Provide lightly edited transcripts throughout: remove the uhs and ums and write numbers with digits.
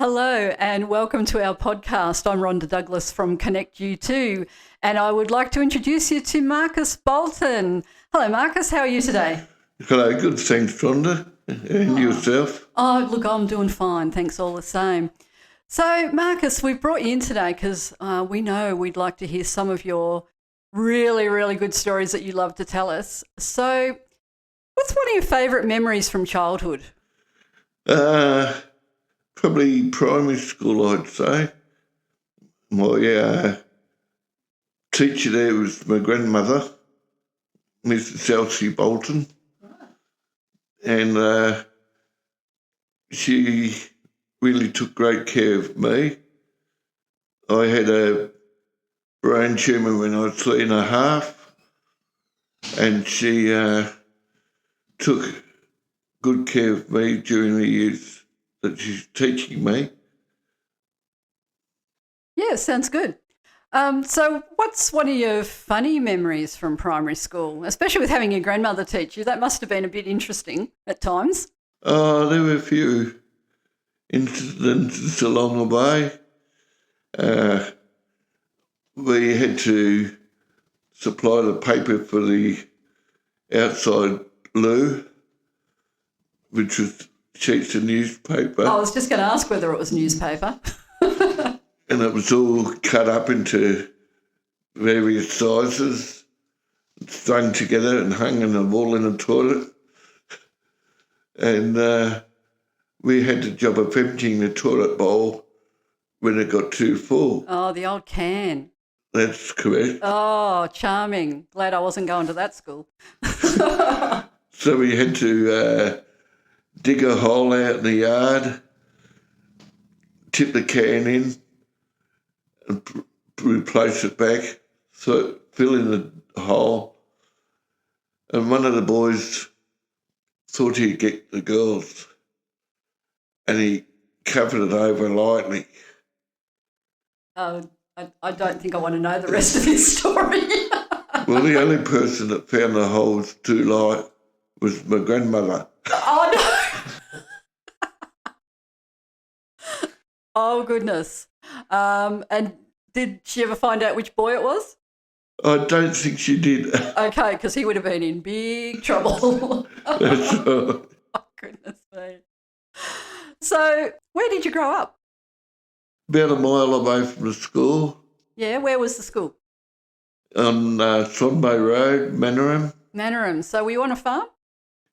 Hello and welcome to our podcast. I'm Rhonda Douglas from Connect U2 and I would like to introduce you to Marcus Bolton. Hello Marcus, how are you today? Hello, good, thanks, Rhonda. And yourself? Oh, look, I'm doing fine, thanks all the same. So Marcus, we've brought you in today because we know we'd like to hear some of your really, really good stories that you love to tell us. So what's one of your favourite memories from childhood? Probably primary school, I'd say. My teacher there was my grandmother, Mrs. Elsie Bolton, and she really took great care of me. I had a brain tumour when I was 3.5, and she took good care of me during the years that she's teaching me. Yeah, sounds good. So what's one of your funny memories from primary school, especially with having your grandmother teach you? That must have been a bit interesting at times. Oh, there were a few incidents along the way. We had to supply the paper for the outside loo, which was sheets of newspaper. I was just going to ask whether it was newspaper. And it was all cut up into various sizes, strung together and hung on the wall in the toilet. And we had the job of emptying the toilet bowl when it got too full. Oh, the old can. That's correct. Oh, charming. Glad I wasn't going to that school. So we had to dig a hole out in the yard, tip the can in, and replace it back, so fill in the hole. And one of the boys thought he'd get the girls, and he covered it over lightly. I don't think I want to know the rest of this story. Well, the only person that found the holes too light was my grandmother. Oh, no. Oh, goodness. And did she ever find out which boy it was? I don't think she did. Okay, because he would have been in big trouble. That's right. Oh, goodness me. So, where did you grow up? About a mile away from the school, Yeah, where was the school? on Swanbay Road, Mannering. Mannering. So, were you on a farm?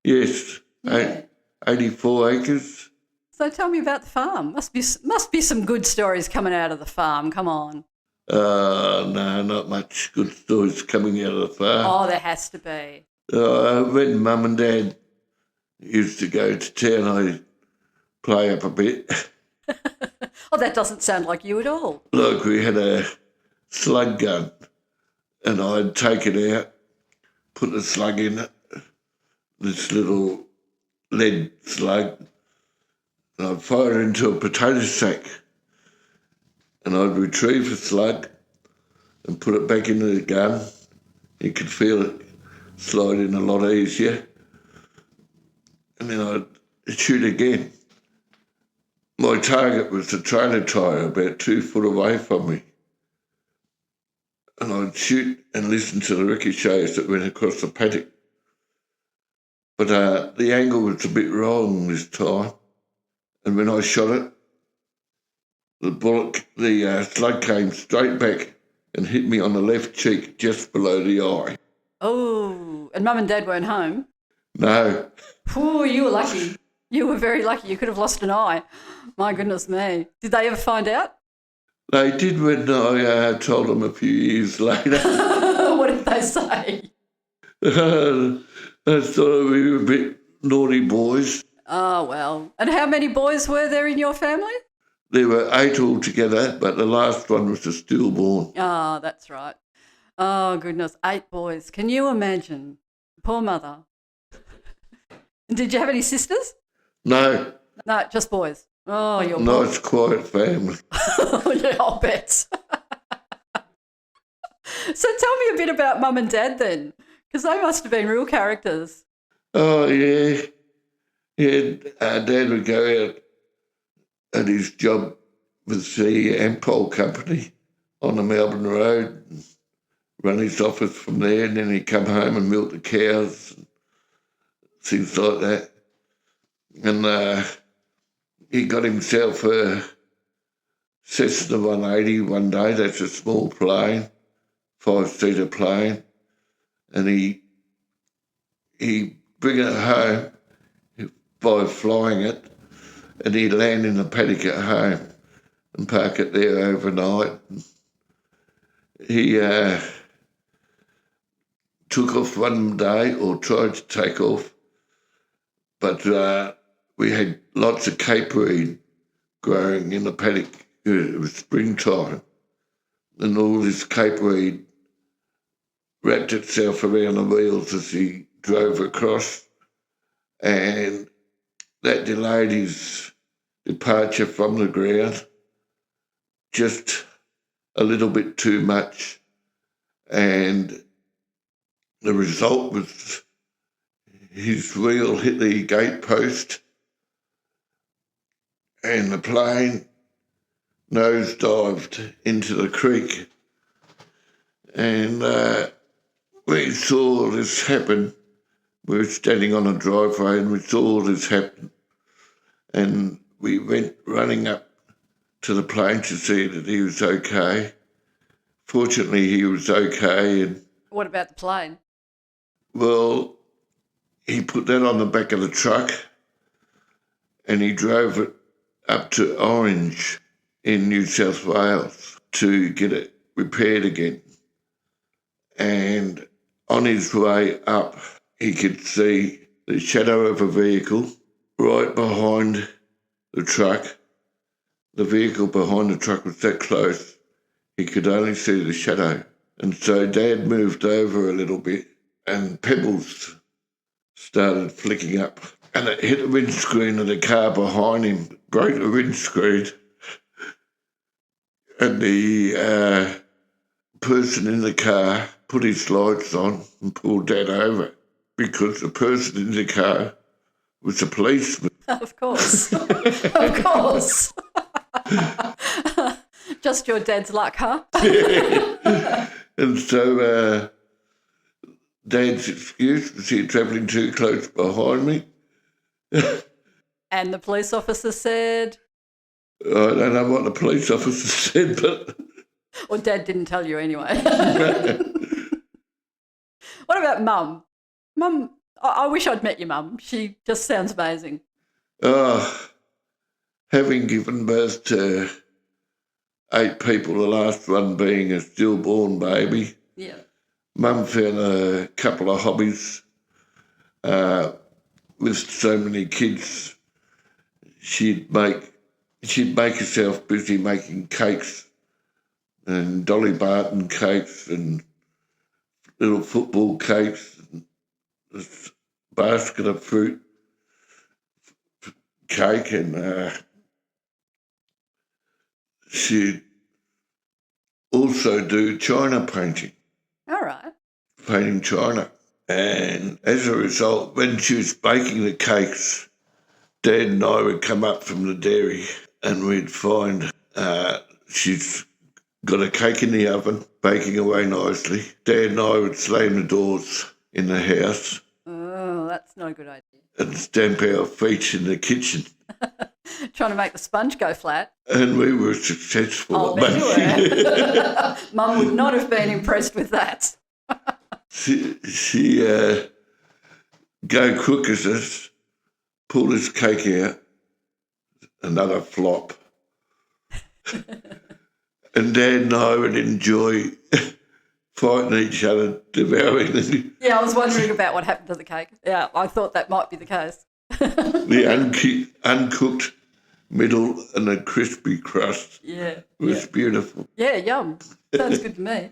Yes, Yeah. 84 acres. So, tell me about the farm. Must be some good stories coming out of the farm. Come on. No, not much good stories coming out of the farm. Oh, there has to be. When Mum and Dad used to go to town, I'd play up a bit. Oh, that doesn't sound like you at all. Like we had a slug gun, and I'd take it out, put the slug in it, this little lead slug, and I'd fire it into a potato sack, and I'd retrieve the slug and put it back into the gun. You could feel it slide in a lot easier, and then I'd shoot again. My target was the trailer tyre about 2 foot away from me. And I'd shoot and listen to the ricochets that went across the paddock. But the angle was a bit wrong this time. And when I shot it, the slug came straight back and hit me on the left cheek just below the eye. Oh, and Mum and Dad weren't home? No, Oh, you were lucky. You were very lucky. You could have lost an eye. My goodness me. Did they ever find out? they did when I told them a few years later. What did they say? I thought we were a bit naughty boys. Oh, well. And how many boys were there in your family? There were 8 altogether, but the last one was a stillborn. Oh, that's right. Oh, goodness. 8 boys. Can you imagine? Poor mother. Did you have any sisters? No, No, just boys. Oh, you're nice, quiet family. Yeah, I'll bet. So tell me a bit about Mum and Dad then, because they must have been real characters. Oh, yeah. Yeah, Dad would go out at his job with the Ampol company on the Melbourne Road, and run his office from there, and then he'd come home and milk the cows, and things like that. And he got himself a Cessna 180 one day. That's a small plane, 5-seater plane, and he bring it home by flying it, and he'd land in the paddock at home and park it there overnight. He took off one day, or tried to take off, but we had lots of capeweed growing in the paddock. It was springtime, and all this capeweed wrapped itself around the wheels as he drove across, and that delayed his departure from the ground just a little bit too much, and the result was his wheel hit the gate post and the plane nosedived into the creek. And we saw this happen. We were standing on a driveway and we saw this happen, and we went running up to the plane to see that he was okay. Fortunately, he was okay. And What about the plane? well, he put that on the back of the truck and he drove it up to Orange in New South Wales to get it repaired again. And on his way up, he could see the shadow of a vehicle right behind the truck. The vehicle behind the truck was that close, he could only see the shadow. And so Dad moved over a little bit and pebbles started flicking up, and it hit the windscreen of the car behind him, broke the windscreen, and the person in the car put his lights on and pulled Dad over, because the person in the car was a policeman. Of course. Of course. Just your dad's luck, huh? And so Dad's excuse was he travelling too close behind me. And the police officer said? I don't know what the police officer said, but... Or Dad didn't tell you anyway. What about Mum? Mum, I wish I'd met your mum. She just sounds amazing. Having given birth to 8 people, the last one being a stillborn baby, Yeah. Mum found a couple of hobbies. With so many kids, she'd make herself busy making cakes, and Dolly Parton cakes and little football cakes, and this basket of fruit cake, and she'd also do china painting. All right. Painting china. And as a result, when she was baking the cakes, Dad and I would come up from the dairy and we'd find she's got a cake in the oven, baking away nicely. Dad and I would slam the doors in the house. Oh, that's not a good idea. And stamp our feet in the kitchen. Trying to make the sponge go flat. And we were successful. Oh, bet you were. Mum would not have been impressed with that. She go cook as us, pull this cake out, another flop. And Dad and I would enjoy fighting each other, devouring it. Yeah, I was wondering about what happened to the cake. Yeah, I thought that might be the case. The uncooked middle and the crispy crust was beautiful. Yeah, yum. Sounds good to me.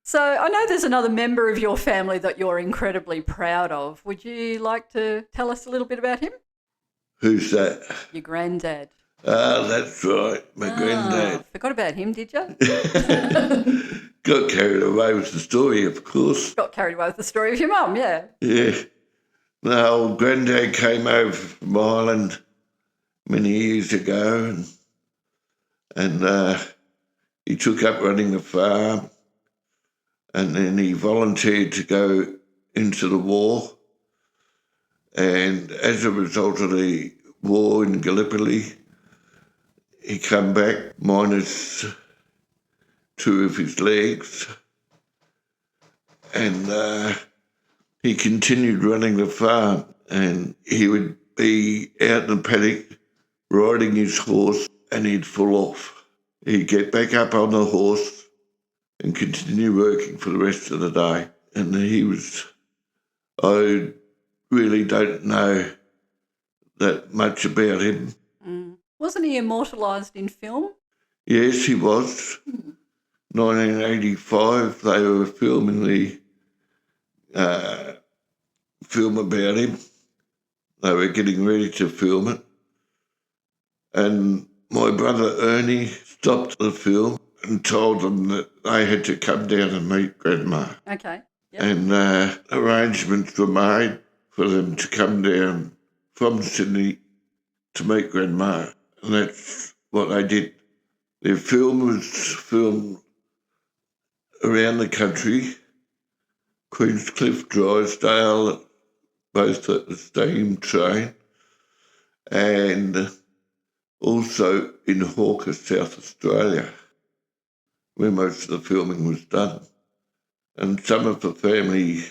So I know there's another member of your family that you're incredibly proud of. Would you like to tell us a little bit about him? Who's that? Your granddad. That's right, my granddad. Forgot about him, did you? Got carried away with the story, of course. Got carried away with the story of your mum, yeah. Yeah. The old granddad came over from Ireland many years ago, and he took up running the farm, and then he volunteered to go into the war. And as a result of the war in Gallipoli, he came back minus two of his legs, and he continued running the farm, and he would be out in the paddock riding his horse, and he'd fall off. He'd get back up on the horse and continue working for the rest of the day. And I really don't know that much about him. Wasn't he immortalised in film? Yes, he was. 1985, they were filming the film about him. They were getting ready to film it. And my brother Ernie stopped the film and told them that they had to come down and meet Grandma. Okay. Yep. And arrangements were made for them to come down from Sydney to meet Grandma. And that's what they did. Their film was filmed around the country, Queenscliff, Drysdale, both at the steam train, and also in Hawker, South Australia, where most of the filming was done. And some of the family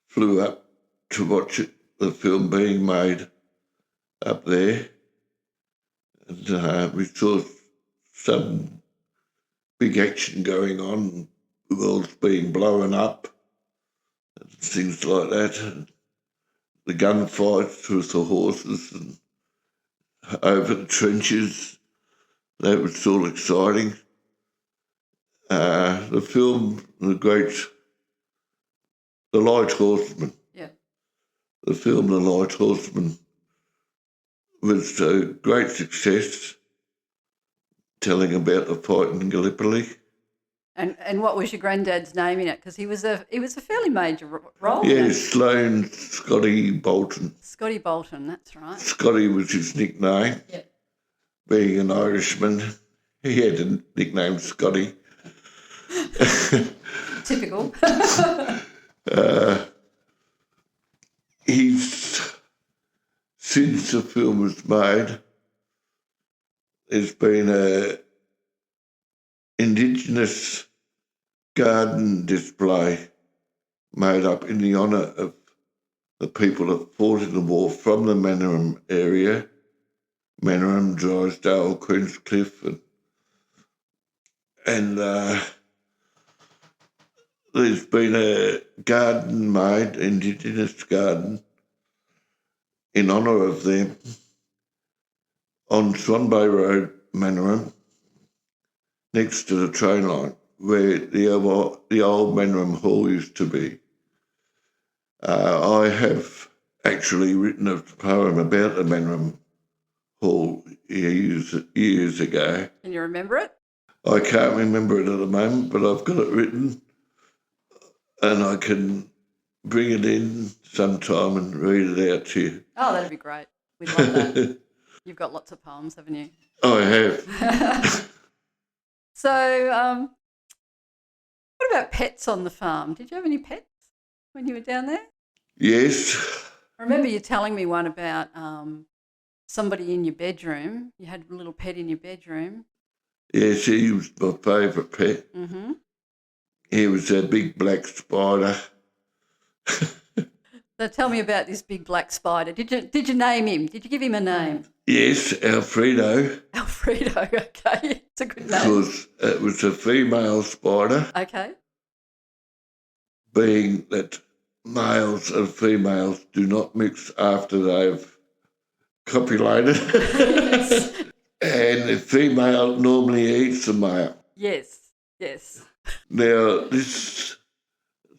flew up to watch the film being made up there. And we saw some big action going on, the world's being blown up, and things like that. And the gunfights with the horses and over the trenches, that was all exciting. The film, The Light Horseman. Yeah. The film The Light Horseman was a great success, telling about the fight in Gallipoli. And what was your granddad's name in it? Because he was a fairly major role. Yeah, Sloane Scotty Bolton. Scotty Bolton, that's right. Scotty was his nickname. Yep. Being an Irishman, he had a nickname, Scotty. Typical. Since the film was made, there's been a Indigenous garden display made up in the honour of the people that fought in the war from the Mannerham area, Mannerham, Drysdale, Queenscliff, and there's been a garden made, Indigenous garden, in honour of them on Swan Bay Road, Mannerham, next to the train line, where the old Mannerham Hall used to be. I have actually written a poem about the Mannerham Hall years ago. Can you remember it? I can't remember it at the moment, but I've got it written, and I can bring it in sometime and read it out to you. Oh, that'd be great. We'd love that. You've got lots of poems, haven't you? I have. So, what about pets on the farm? Did you have any pets when you were down there? Yes. I remember you telling me one about somebody in your bedroom. You had a little pet in your bedroom. Yes, he was my favourite pet. Mm-hmm. He was a big black spider. So tell me about this big black spider. Did you name him? Did you give him a name? Yes, Alfredo. Alfredo, okay. It's a good name. Because it was a female spider, Okay. being that males and females do not mix after they've copulated. Yes. And the female normally eats the male. Yes. Now, this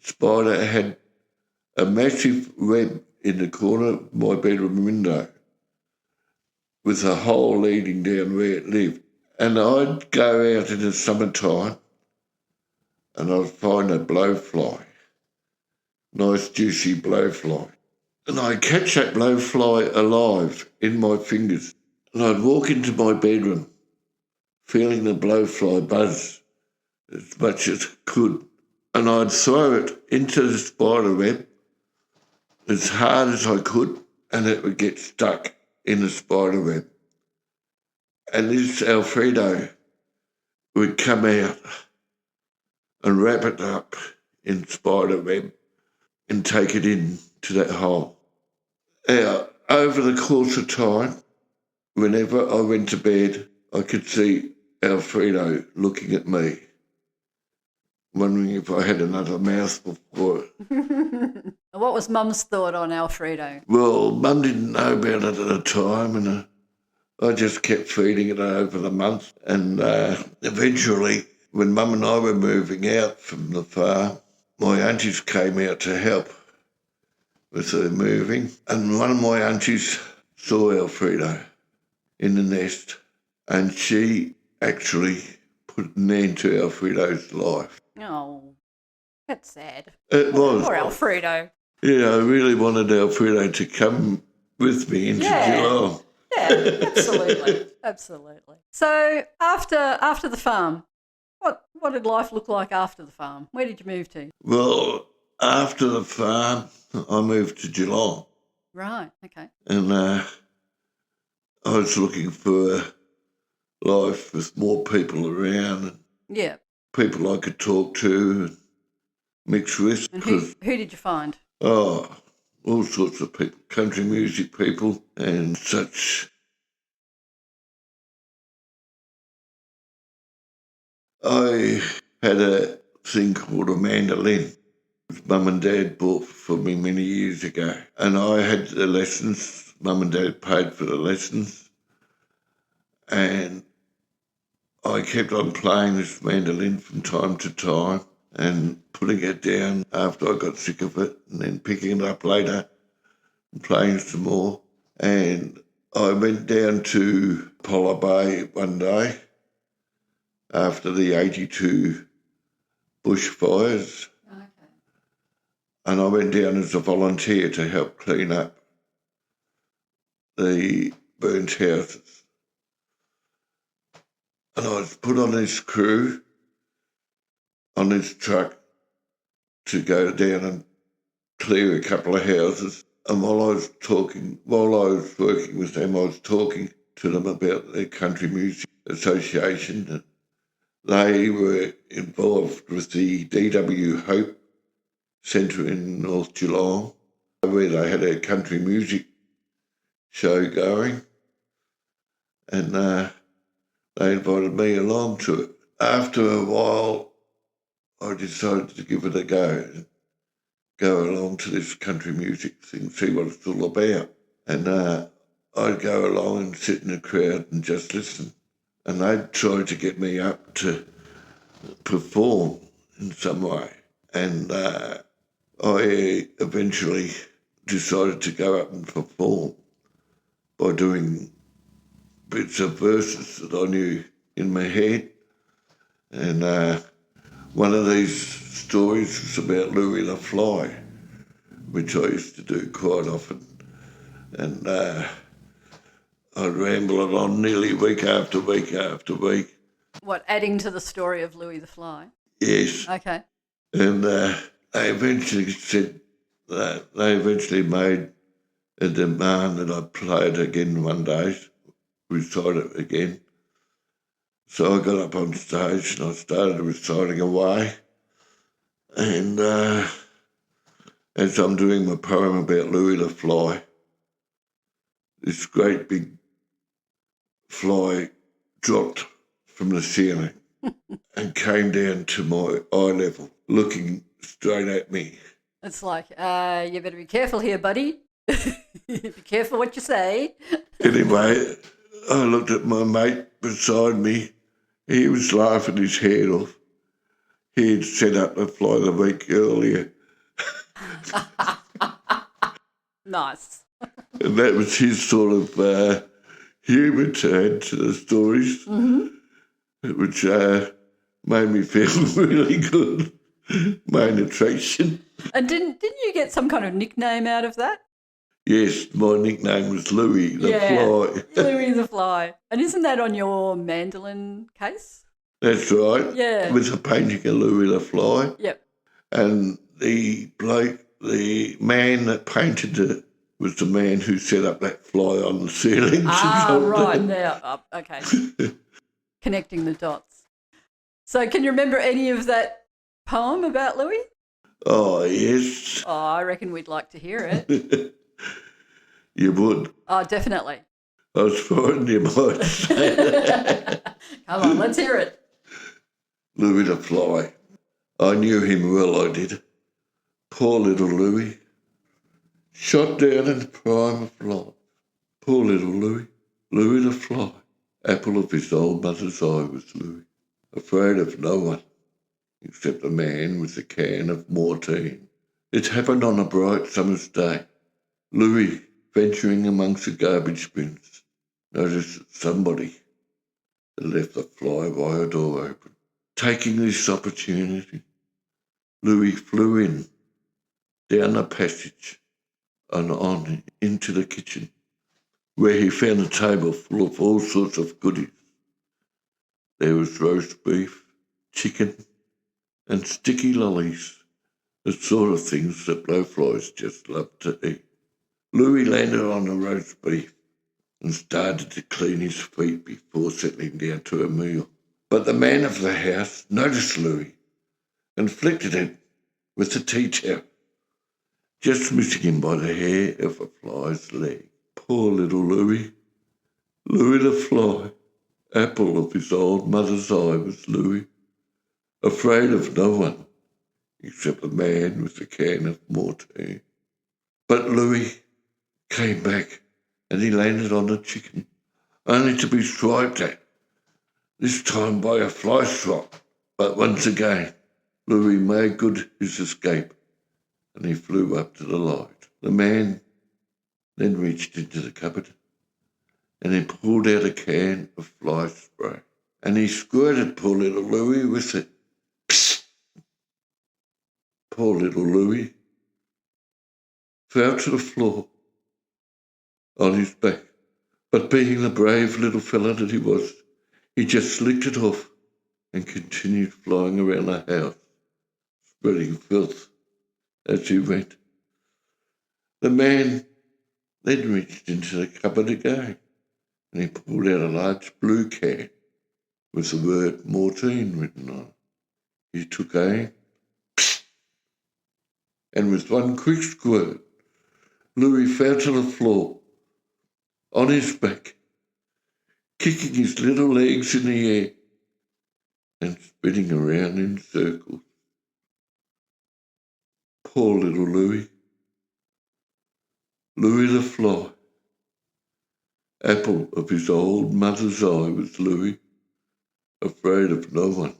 spider had a massive web in the corner of my bedroom window with a hole leading down where it lived. And I'd go out in the summertime and I'd find a blowfly, nice juicy blowfly. And I'd catch that blowfly alive in my fingers. and I'd walk into my bedroom feeling the blowfly buzz as much as I could, and I'd throw it into the spider web as hard as I could, and it would get stuck in the spider web. And this Alfredo would come out and wrap it up in spider web and take it into that hole. Now, over the course of time, whenever I went to bed, I could see Alfredo looking at me, wondering if I had another mouthful for it. What was Mum's thought on Alfredo? Well, Mum didn't know about it at the time, and I just kept feeding it over the month. And eventually, when Mum and I were moving out from the farm, my aunties came out to help with the moving. And one of my aunties saw Alfredo in the nest, and she actually put an end to Alfredo's life. Oh, that's sad. It was. Poor Alfredo. Yeah, I really wanted Alfredo to come with me into Geelong. Yeah, absolutely, absolutely. So after the farm, what did life look like after the farm? Where did you move to? Well, after the farm, I moved to Geelong. Right, okay. And I was looking for life with more people around and Yeah. people I could talk to and mix with. And who did you find? Oh, all sorts of people, country music people and such. I had a thing called a mandolin, which Mum and Dad bought for me many years ago. And I had the lessons. Mum and Dad paid for the lessons. And I kept on playing this mandolin from time to time and putting it down after I got sick of it and then picking it up later and playing some more. And I went down to Polar Bay one day after the 82 bushfires. Okay. And I went down as a volunteer to help clean up the burnt houses. And I was put on this crew, on this truck, to go down and clear a couple of houses. And while I was working with them, I was talking to them about the Country Music Association. They were involved with the DW Hope Centre in North Geelong, where they had a country music show going. And they invited me along to it. After a while, I decided to give it a go along to this country music thing, see what it's all about. And I'd go along and sit in the crowd and just listen. And they'd try to get me up to perform in some way. And I eventually decided to go up and perform by doing bits of verses that I knew in my head. And one of these stories was about Louis the Fly, which I used to do quite often. And I'd ramble it on nearly week after week after week. What, adding to the story of Louis the Fly? Yes. Okay. And they eventually made a demand that I play it again one day, recite it again. So I got up on stage and I started reciting away. And as I'm doing my poem about Louis the Fly, this great big fly dropped from the ceiling and came down to my eye level, looking straight at me. It's like, you better be careful here, buddy. Be careful what you say. Anyway, I looked at my mate beside me. He was laughing his head off. He had set up the fly the week earlier. Nice. And that was his sort of humour to add to the stories, which made me feel really good. Main attraction. And didn't you get some kind of nickname out of that? Yes, my nickname was Louis the Fly. Louis the Fly. And isn't that on your mandolin case? That's right. Yeah. It was a painting of Louis the Fly. Yep. And the man that painted it was the man who set up that fly on the ceiling. Right now. Okay. Connecting the dots. So can you remember any of that poem about Louis? Oh, yes. Oh, I reckon we'd like to hear it. You would. Oh, definitely. I was frightened you might say that. Come on, let's hear it. Louis the Fly. I knew him well, I did. Poor little Louis. Shot down in the prime of life. Poor little Louis. Louis the Fly. Apple of his old mother's eye was Louis. Afraid of no one except a man with a can of mortine. It happened on a bright summer's day. Louis, venturing amongst the garbage bins, noticed that somebody had left the fly wire door open. Taking this opportunity, Louis flew in, down the passage, and on into the kitchen, where he found a table full of all sorts of goodies. There was roast beef, chicken, and sticky lollies, the sort of things that blowflies just love to eat. Louis landed on the roast beef and started to clean his feet before settling down to a meal. But the man of the house noticed Louis and flicked at him with the tea towel, just missing him by the hair of a fly's leg. Poor little Louis. Louis the Fly. Apple of his old mother's eye was Louis, afraid of no one except the man with the can of mortine. But Louis came back and he landed on the chicken, only to be swiped at, this time by a fly swat. But once again, Louis made good his escape and he flew up to the light. The man then reached into the cupboard and he pulled out a can of fly spray and he squirted poor little Louis with it. Psst! Poor little Louis fell to the floor on his back, but being the brave little fellow that he was, he just slicked it off and continued flying around the house, spreading filth as he went. The man then reached into the cupboard again and he pulled out a large blue can with the word mortine written on it. He took aim, and with one quick squirt, Louis fell to the floor on his back, kicking his little legs in the air and spinning around in circles. Poor little Louis. Louis the Fly. Apple of his old mother's eye was Louis, afraid of no one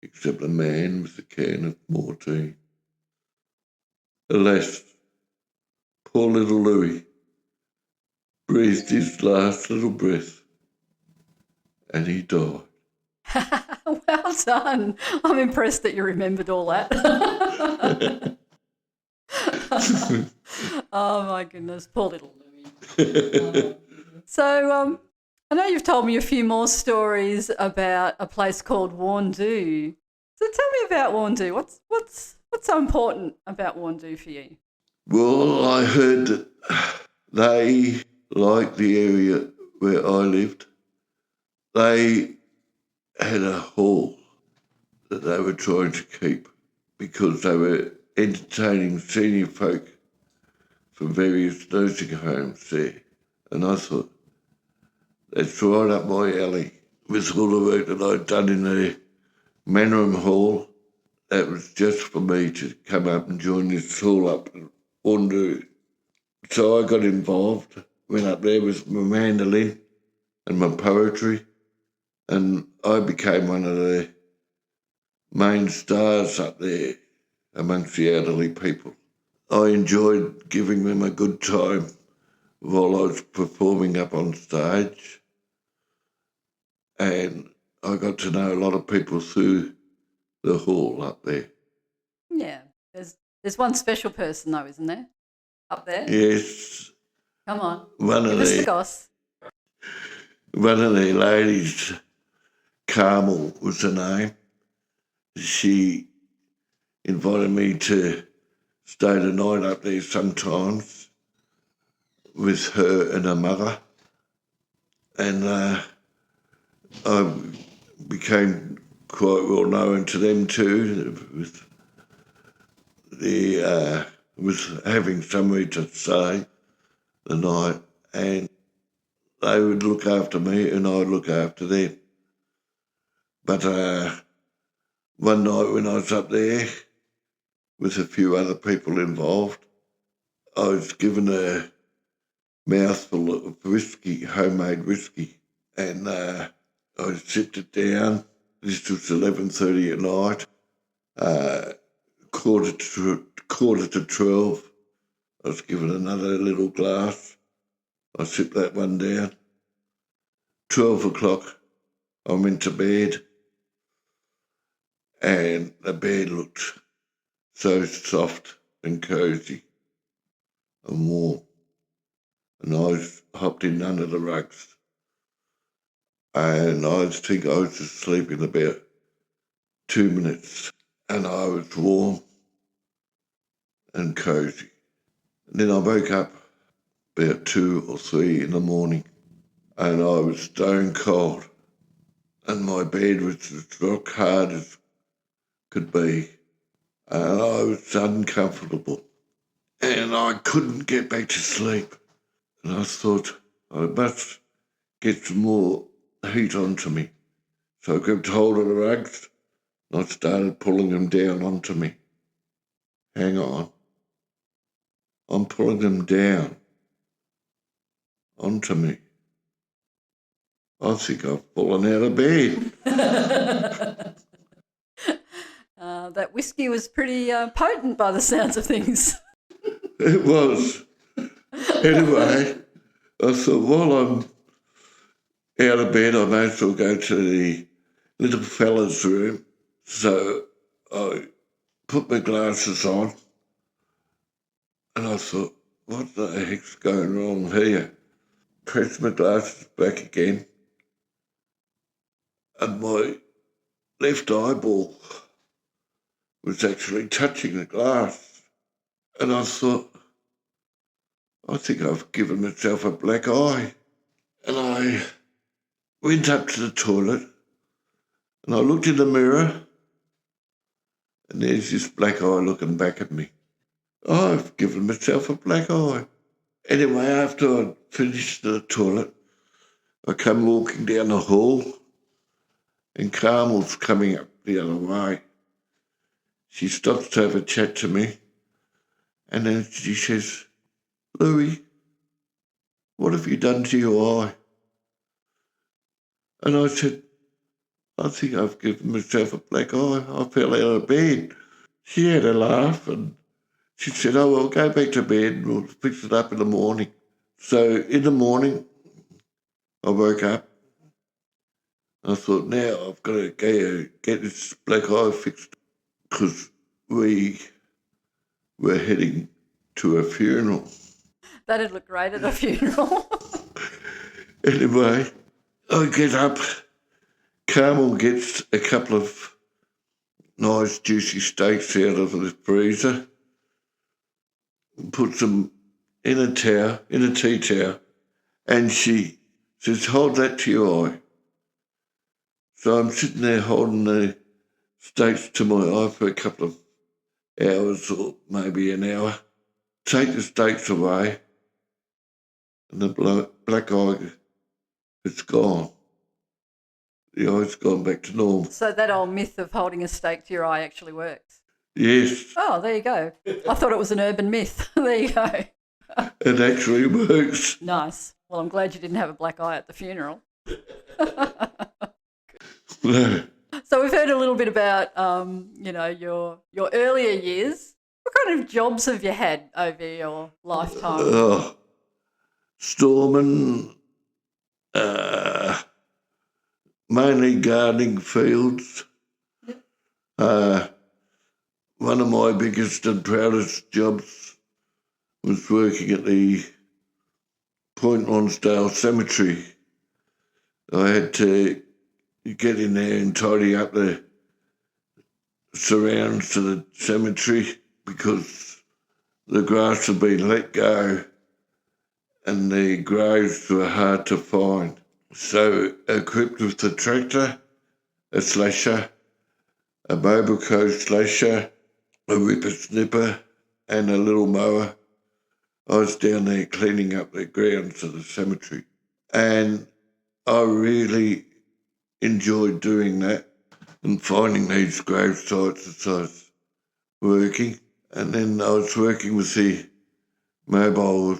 except a man with a can of mortine. Alas, poor little Louis breathed his last little breath and he died. Well done. I'm impressed that you remembered all that. Oh, my goodness. Poor little Louis. So I know you've told me a few more stories about a place called Warndoo. So tell me about Warndoo. What's so important about Warndoo for you? Well, I heard that they, like the area where I lived, they had a hall that they were trying to keep because they were entertaining senior folk from various nursing homes there. And I thought, that's right up my alley. With all the work that I'd done in the Mannerham Hall, that was just for me to come up and join this hall up at Warndoo. So I got involved, went up there with my mandolin and my poetry, and I became one of the main stars up there amongst the elderly people. I enjoyed giving them a good time while I was performing up on stage, and I got to know a lot of people through the hall up there. Yeah, there's one special person though, isn't there? up there? Yes. Come on. One Give of us the the goss. ladies, Carmel was her name. She invited me to stay the night up there sometimes with her and her mother. And I became quite well known to them too. Was having somewhere to stay the night, and they would look after me and I'd look after them. But one night when I was up there with a few other people involved, I was given a mouthful of whiskey, homemade whiskey, and I sipped it down. This was 11:30 at night. Quarter to 12, I was given another little glass. I sipped that one down. 12 o'clock, I went to bed, and the bed looked so soft and cosy and warm. And I hopped in under the rugs, and I think I was asleep in about 2 minutes, and I was warm and cosy. And then I woke up about 2 or 3 in the morning, and I was stone cold, and my bed was as rock hard as could be, and I was uncomfortable, and I couldn't get back to sleep. And I thought I must get some more heat onto me. So I grabbed hold of the rugs and I started pulling them down onto me. Hang on. I'm pulling them down onto me. I think I've fallen out of bed. That whiskey was pretty potent by the sounds of things. It was. Anyway, I thought while I'm out of bed, I may as well go to the little fella's room. So I put my glasses on and I thought, what the heck's going wrong here? Pressed my glasses back again and my left eyeball was actually touching the glass. And I thought, I think I've given myself a black eye. And I went up to the toilet and I looked in the mirror and there's this black eye looking back at me. I've given myself a black eye. Anyway, after I'd finished the toilet, I come walking down the hall and Carmel's coming up the other way. She stops to have a chat to me and then she says, Louis, what have you done to your eye? And I said, I think I've given myself a black eye. I fell out of bed. She had a laugh and she said, oh, well, go back to bed and we'll fix it up in the morning. So in the morning, I woke up. I thought, now I've got to go get this black eye fixed because we were heading to a funeral. That'd look great at a funeral. Anyway, I get up. Carmel gets a couple of nice juicy steaks out of the freezer, puts them in a tea towel, and she says, hold that to your eye. So I'm sitting there holding the steaks to my eye for a couple of hours or maybe an hour. Take the steaks away, and the black eye is gone. The eye's gone back to normal. So that old myth of holding a steak to your eye actually works. Yes. Oh, there you go. I thought it was an urban myth. There you go. It actually works. Nice. Well, I'm glad you didn't have a black eye at the funeral. No. So we've heard a little bit about, your earlier years. What kind of jobs have you had over your lifetime? Storeman, mainly gardening fields. One of my biggest and proudest jobs was working at the Point Lonsdale Cemetery. I had to get in there and tidy up the surrounds to the cemetery because the grass had been let go and the graves were hard to find. So equipped with the tractor, a slasher, a mobile coach slasher, a ripper snipper and a little mower, I was down there cleaning up the grounds of the cemetery. And I really enjoyed doing that and finding these grave sites as I was working. And then I was working with the mobile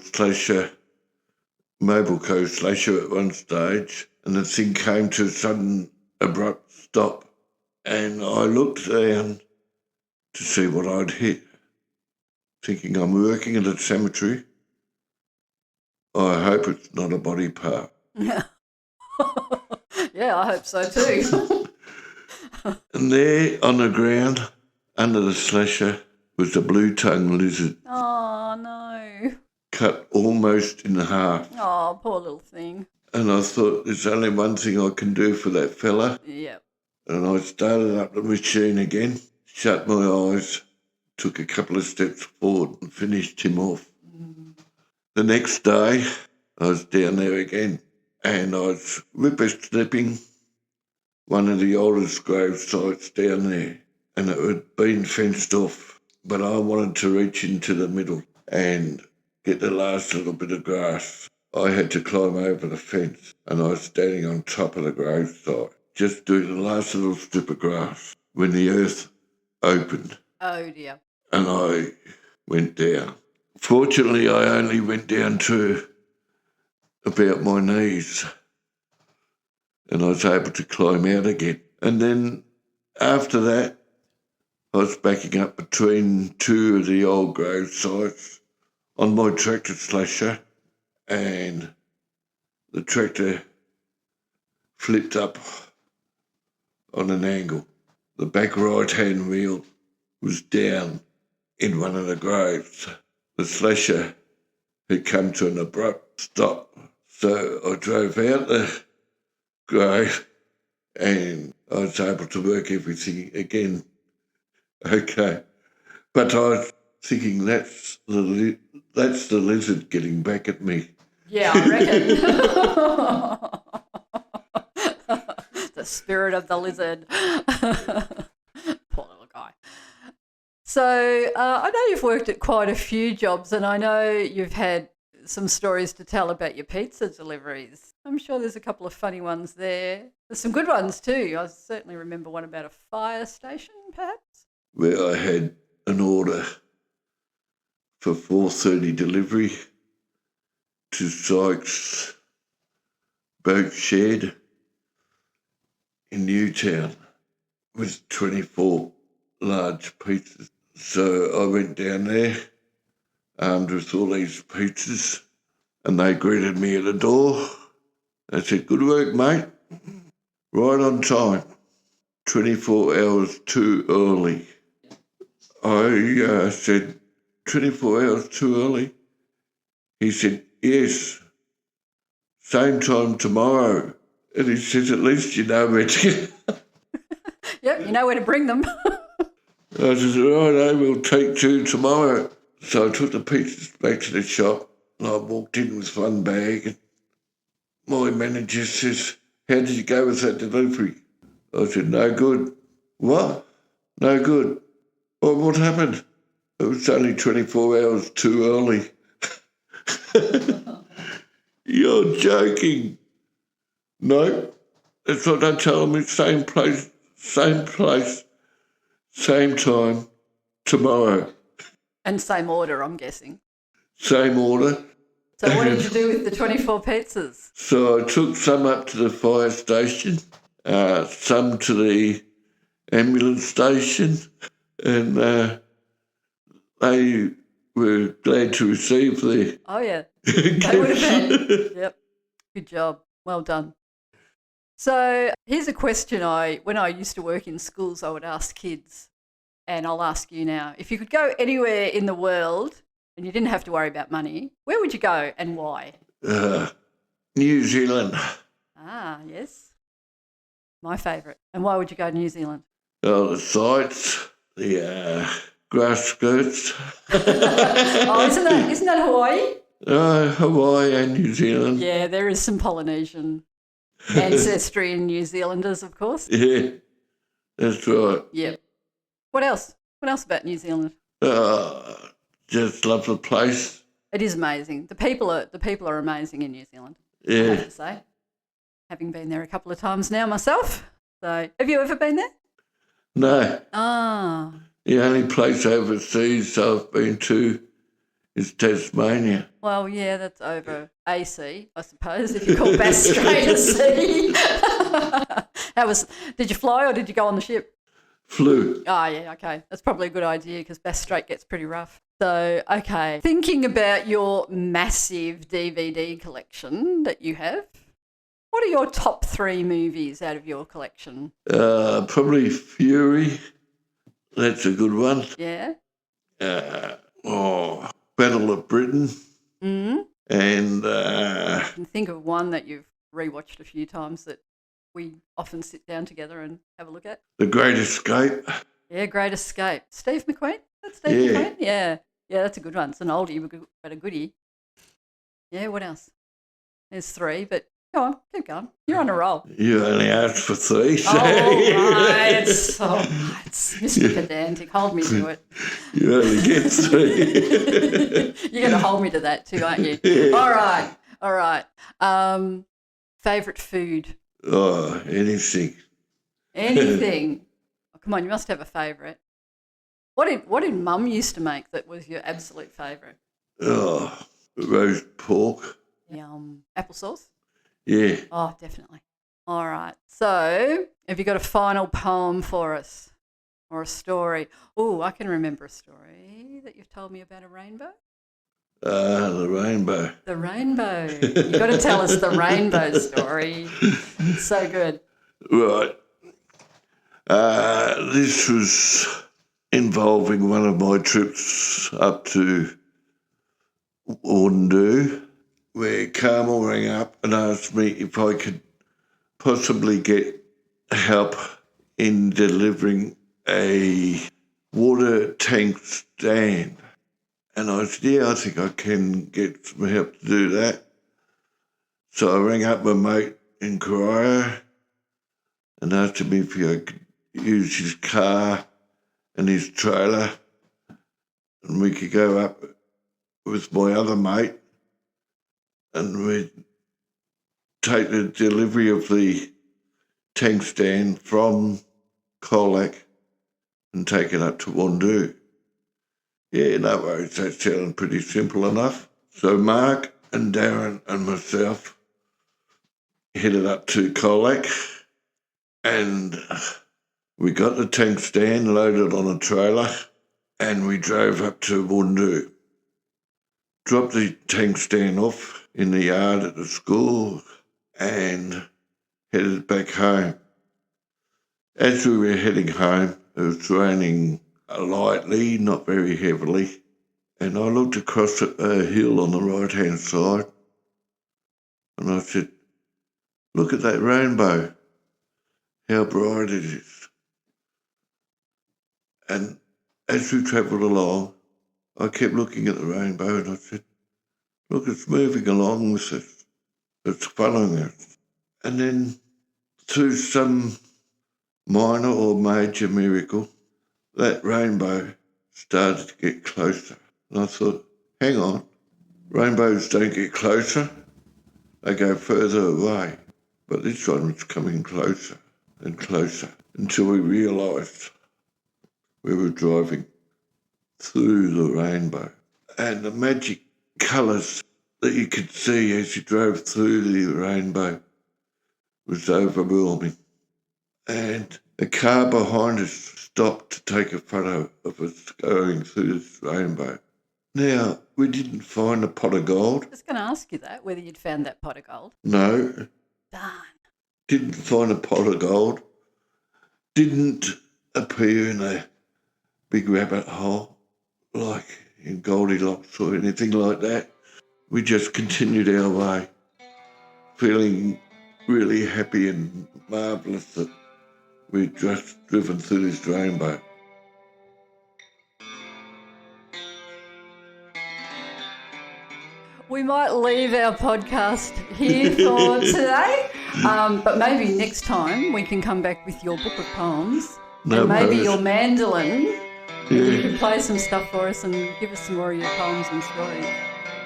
co slasher at one stage, and the thing came to a sudden abrupt stop. And I looked down to see what I'd hit, thinking I'm working at a cemetery. I hope it's not a body part. Yeah. Yeah, I hope so too. And there on the ground, under the slasher, was a blue-tongued lizard. Oh, no. Cut almost in half. Oh, poor little thing. And I thought, there's only one thing I can do for that fella. Yep. And I started up the machine again, shut my eyes, took a couple of steps forward and finished him off. The next day, I was down there again and I was ripper snipping one of the oldest grave sites down there, and it had been fenced off, but I wanted to reach into the middle and get the last little bit of grass. I had to climb over the fence and I was standing on top of the grave site, just doing the last little strip of grass when the earth opened. Oh, dear. And I went down. Fortunately, I only went down to about my knees and I was able to climb out again. And then after that, I was backing up between two of the old grave sites on my tractor slasher, and the tractor flipped up on an angle. The back right-hand wheel was down in one of the graves. The slasher had come to an abrupt stop. So I drove out the grave and I was able to work everything again. Okay. But I was thinking that's the lizard getting back at me. Yeah, I reckon. The spirit of the lizard. Poor little guy. So I know you've worked at quite a few jobs and I know you've had some stories to tell about your pizza deliveries. I'm sure there's a couple of funny ones there. There's some good ones too. I certainly remember one about a fire station, perhaps. Where I had an order for 4:30 delivery to Sykes Boat Shed in Newtown with 24 large pizzas. So I went down there armed with all these pizzas and they greeted me at the door. They said, "Good work, mate. Right on time. 24 hours too early." I said, 24 hours too early? He said, "Yes, same time tomorrow." And he says, "At least you know where to get." Yep, you know where to bring them. I said, "Righto, we'll take two tomorrow." So I took the pizzas back to the shop and I walked in with one bag and my manager says, "How did you go with that delivery?" I said, "No good." "What? No good?" "Well, what happened?" "It was only 24 hours too early." "You're joking." "No, that's what they told me. Same place, same time, tomorrow." And same order, I'm guessing. Same order. So what did you do with the 24 pizzas? So I took some up to the fire station, some to the ambulance station, and they were glad to receive the... Oh, yeah. They would have been. Yep. Good job. Well done. So here's a question when I used to work in schools, I would ask kids, and I'll ask you now. If you could go anywhere in the world and you didn't have to worry about money, where would you go and why? New Zealand. Ah, yes. My favourite. And why would you go to New Zealand? Oh, the sights, the grass skirts. Oh, isn't that Hawaii? Hawaii and New Zealand. Yeah, there is some Polynesian ancestry in New Zealanders, of course. Yeah, that's right. Yep. What else? What else about New Zealand? Just love the place. It is amazing. The people are amazing in New Zealand. I Yeah. have to say, having been there a couple of times now myself. So, have you ever been there? No, Ah, the only place overseas I've been to is Tasmania. well, yeah, that's over AC, I suppose, if you call Bass Strait a sea. Did you fly or did you go on the ship? Flew. Oh, yeah, okay. That's probably a good idea because Bass Strait gets pretty rough. So, okay. Thinking about your massive DVD collection that you have, what are your top 3 movies out of your collection? Probably Fury. That's a good one. Yeah? Battle of Britain. Mm-hmm. And I can think of one that you've rewatched a few times that we often sit down together and have a look at. The Great Escape. Yeah, Great Escape. Steve McQueen? That's Steve Yeah. McQueen? Yeah. Yeah, that's a good one. It's an oldie, but a goodie. Yeah, what else? There's 3, but go on, keep going. You're on a roll. You only asked for 3. So Oh, right. It's Mr. Pedantic. Hold me to it. you only get 3. You're going to hold me to that too, aren't you? Yeah. All right. Favourite food? Oh, anything. Anything. Oh, come on, you must have a favourite. What did Mum used to make that was your absolute favourite? Oh, roast pork. Applesauce? Yeah. Oh, definitely. All right. So, have you got a final poem for us or a story? Oh, I can remember a story that you've told me about a rainbow. The rainbow. The rainbow. You've got to tell us the rainbow story. It's so good. Right. This was involving one of my trips up to Wundu, where Carmel rang up and asked me if I could possibly get help in delivering a water tank stand. And I said, yeah, I think I can get some help to do that. So I rang up my mate in Korea and asked him if I could use his car and his trailer, and we could go up with my other mate and we'd take the delivery of the tank stand from Colac and take it up to Wundu. Yeah, no worries, that sounded pretty simple enough. So Mark and Darren and myself headed up to Colac and we got the tank stand loaded on a trailer and we drove up to Wundu. Dropped the tank stand off in the yard at the school and headed back home. As we were heading home, it was raining lightly, not very heavily, and I looked across at a hill on the right-hand side and I said, look at that rainbow, how bright it is. And as we travelled along, I kept looking at the rainbow and I said, look, it's moving along with us. It's following us. And then through some minor or major miracle, that rainbow started to get closer. And I thought, hang on, rainbows don't get closer, they go further away. But this one was coming closer and closer until we realised we were driving through the rainbow. And the magic colours that you could see as you drove through the rainbow was overwhelming. And the car behind us stopped to take a photo of us going through this rainbow. Now, we didn't find a pot of gold. I was going to ask you that, whether you'd found that pot of gold. No. Darn. Didn't find a pot of gold. Didn't appear in a big rabbit hole like in Goldilocks or anything like that. We just continued our way, feeling really happy and marvellous that we'd just driven through this rainbow. We might leave our podcast here for today, but maybe next time we can come back with your book of poems and maybe your mandolin. Yeah. You can play some stuff for us and give us some more of your poems and stories.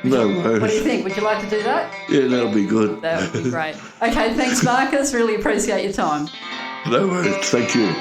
Worries. What do you think? Would you like to do that? Yeah, that'll be good. That would be great. Okay, thanks, Marcus. Really appreciate your time. No worries. Thank you.